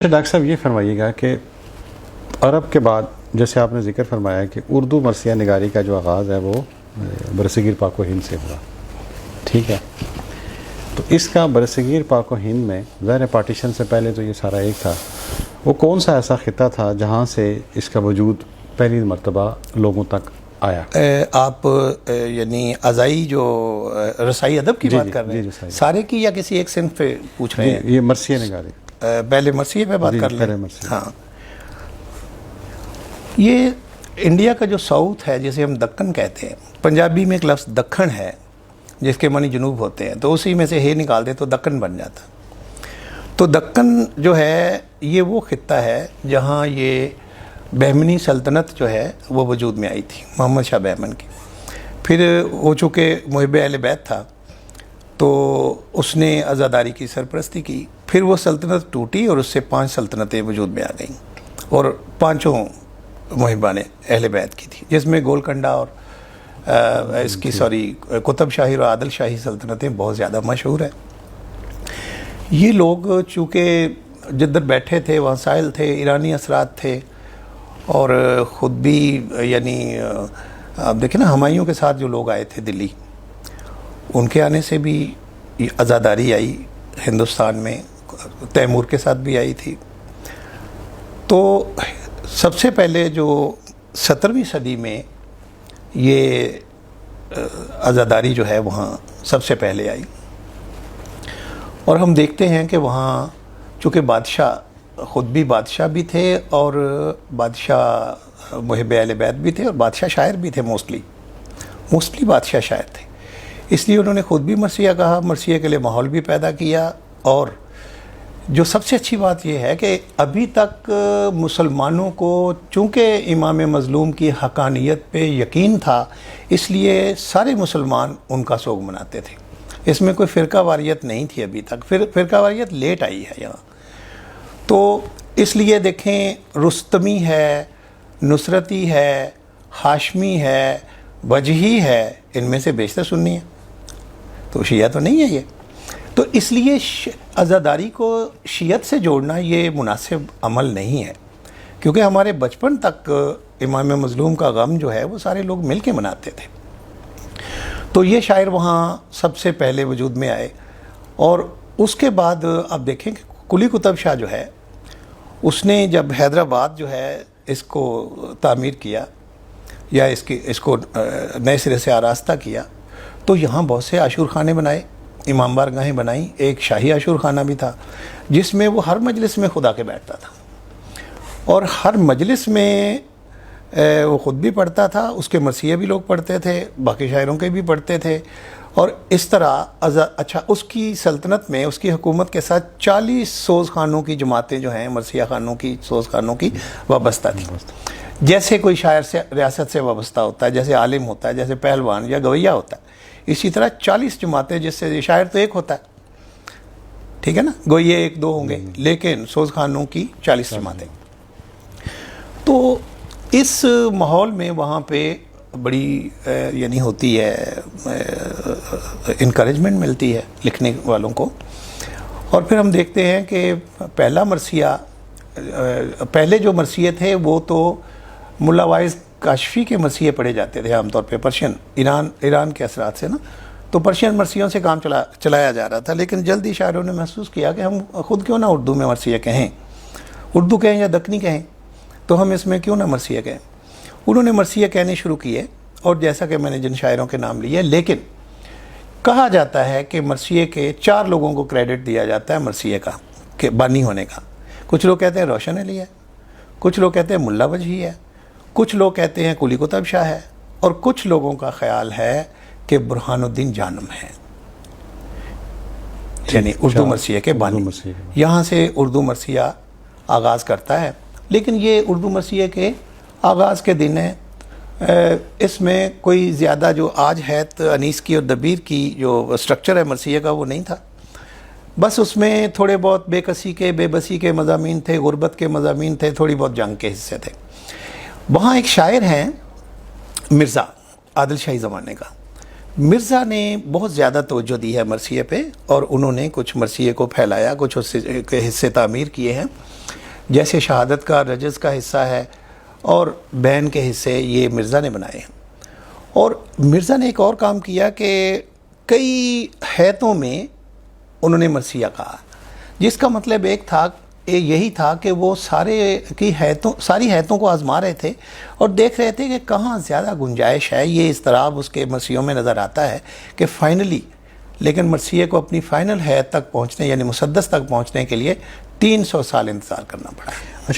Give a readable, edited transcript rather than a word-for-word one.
Doctor صاحب یہ فرمائیے گا کہ عرب کے بعد جیسے آپ نے ذکر فرمایا کہ اردو مرثیہ نگاری کا جو آغاز ہے وہ برصغیر پاک و ہند سے ہوا، ٹھیک ہے؟ تو اس کا برصغیر پاک و ہند میں ظاہر پارٹیشن سے پہلے تو یہ سارا ایک تھا، وہ کون سا ایسا خطہ تھا جہاں سے اس کا وجود پہلی مرتبہ لوگوں تک آیا؟ آپ یعنی ازائی جو رسائی ادب کی بات کر رہے ہیں سارے کی یا کسی ایک صنف پہ پوچھ رہے ہیں؟ یہ مرثیہ نگاری، پہلے مرثیے پہ بات کر لیں۔ ہاں، یہ انڈیا کا جو ساؤتھ ہے جسے ہم دکن کہتے ہیں، پنجابی میں ایک لفظ دکن ہے جس کے معنی جنوب ہوتے ہیں، تو اسی میں سے ہے نکال دے تو دکن بن جاتا۔ تو دکن جو ہے یہ وہ خطہ ہے جہاں یہ بہمنی سلطنت جو ہے وہ وجود میں آئی تھی، محمد شاہ بہمن کی۔ پھر وہ چونکہ محب اہل بیت تھا تو اس نے عزاداری کی سرپرستی کی، پھر وہ سلطنت ٹوٹی اور اس سے 5 سلطنتیں وجود میں آ گئیں اور 5 محبان اہل بیت کی تھی، جس میں گولکنڈہ اور اس کی قطب شاہی اور عادل شاہی سلطنتیں بہت زیادہ مشہور ہیں۔ یہ لوگ چونکہ جدھر بیٹھے تھے وہاں سائل تھے، ایرانی اثرات تھے، اور خود بھی یعنی آپ دیکھیں نا ہمایوں کے ساتھ جو لوگ آئے تھے دلی، ان کے آنے سے بھی عزاداری آئی ہندوستان میں، تیمور کے ساتھ بھی آئی تھی۔ تو سب سے پہلے جو 17ویں صدی میں یہ عزاداری جو ہے وہاں سب سے پہلے آئی، اور ہم دیکھتے ہیں کہ وہاں چونکہ بادشاہ خود بھی بادشاہ بھی تھے اور بادشاہ محب اہل بیت بھی تھے اور بادشاہ شاعر بھی تھے، موسٹلی بادشاہ شاعر تھے، اس لیے انہوں نے خود بھی مرثیہ کہا، مرثیہ کے لیے ماحول بھی پیدا کیا۔ اور جو سب سے اچھی بات یہ ہے کہ ابھی تک مسلمانوں کو چونکہ امام مظلوم کی حقانیت پہ یقین تھا، اس لیے سارے مسلمان ان کا سوگ مناتے تھے، اس میں کوئی فرقہ واریت نہیں تھی ابھی تک، فرقہ واریت لیٹ آئی ہے یہاں۔ تو اس لیے دیکھیں رستمی ہے، نصرتی ہے، ہاشمی ہے، وجہی ہے، ان میں سے بیشتر سنی ہے، تو شیعہ تو نہیں ہے یہ۔ تو اس لیے عزاداری کو شیعت سے جوڑنا یہ مناسب عمل نہیں ہے، کیونکہ ہمارے بچپن تک امام مظلوم کا غم جو ہے وہ سارے لوگ مل کے مناتے تھے۔ تو یہ شاعر وہاں سب سے پہلے وجود میں آئے، اور اس کے بعد آپ دیکھیں کہ قلی قطب شاہ جو ہے اس نے جب حیدرآباد جو ہے اس کو تعمیر کیا یا اس کو نئے سرے سے آراستہ کیا، تو یہاں بہت سے عاشور خانے بنائے، امام بارگاہیں بنائیں، ایک شاہی عاشور خانہ بھی تھا جس میں وہ ہر مجلس میں خدا کے بیٹھتا تھا، اور ہر مجلس میں وہ خود بھی پڑھتا تھا، اس کے مرثیے بھی لوگ پڑھتے تھے، باقی شاعروں کے بھی پڑھتے تھے، اور اس طرح اچھا اس کی سلطنت میں اس کی حکومت کے ساتھ 40 سوز خانوں کی جماعتیں جو ہیں مرثیہ خانوں کی، سوز خانوں کی وابستہ تھیں۔ جیسے کوئی شاعر سے ریاست سے وابستہ ہوتا ہے، جیسے عالم ہوتا ہے، جیسے پہلوان یا گویہ ہوتا ہے، اسی طرح 40 جماعتیں، جس سے شاعر تو ایک ہوتا ہے، ٹھیک ہے نا، گویے 1-2 ہوں گے، لیکن سوز خانوں کی 40 جماعتیں۔ تو اس ماحول میں وہاں پہ بڑی یعنی ہوتی ہے انکریجمنٹ ملتی ہے لکھنے والوں کو، اور پھر ہم دیکھتے ہیں کہ پہلے جو مرثیے تھے وہ تو ملا وائز کاشفی کے مرثیے پڑھے جاتے تھے عام طور پہ، پرشین ایران کے اثرات سے نا، تو پرشین مرثیوں سے کام چلایا جا رہا تھا، لیکن جلدی شاعروں نے محسوس کیا کہ ہم خود کیوں نہ اردو میں مرثیے کہیں، اردو کہیں یا دکنی کہیں، تو ہم اس میں کیوں نہ مرثیے کہیں۔ انہوں نے مرثیے کہنے شروع کیے، اور جیسا کہ میں نے جن شاعروں کے نام لیے، لیکن کہا جاتا ہے کہ مرثیے کے 4 لوگوں کو کریڈٹ دیا جاتا ہے مرثیے کا کہ بانی ہونے کا۔ کچھ لوگ کہتے ہیں روشن علی ہے، کچھ لوگ کہتے ہیں ملا وجہی ہے، کچھ لوگ کہتے ہیں قلی قطب شاہ ہے، اور کچھ لوگوں کا خیال ہے کہ برہان الدین جانم ہے، یعنی اردو مرثیے کے بانی۔ یہاں سے اردو مرثیہ آغاز کرتا ہے، لیکن یہ اردو مرثیے کے آغاز کے دن ہے، اس میں کوئی زیادہ جو آج حیت انیس کی اور دبیر کی جو سٹرکچر ہے مرثیے کا وہ نہیں تھا، بس اس میں تھوڑے بہت بے کسی کے، بے بسی کے مضامین تھے، غربت کے مضامین تھے، تھوڑی بہت جنگ کے حصے تھے۔ وہاں ایک شاعر ہیں مرزا، عادل شاہی زمانے کا، مرزا نے بہت زیادہ توجہ دی ہے مرثیے پہ، اور انہوں نے کچھ مرثیے کو پھیلایا، کچھ اس کے حصے تعمیر کیے ہیں، جیسے شہادت کا رجز کا حصہ ہے اور بین کے حصے یہ مرزا نے بنائے ہیں۔ اور مرزا نے ایک اور کام کیا کہ کئی حیتوں میں انہوں نے مرثیہ کہا، جس کا مطلب ایک تھا یہی تھا کہ وہ ساری حیتوں کو آزما رہے تھے اور دیکھ رہے تھے کہ کہاں زیادہ گنجائش ہے۔ یہ اضطراب اس کے مرثیوں میں نظر آتا ہے کہ فائنلی، لیکن مرثیے کو اپنی فائنل حیت تک پہنچنے یعنی مسدس تک پہنچنے کے لیے 300 سال انتظار کرنا پڑا ہے۔ اچھا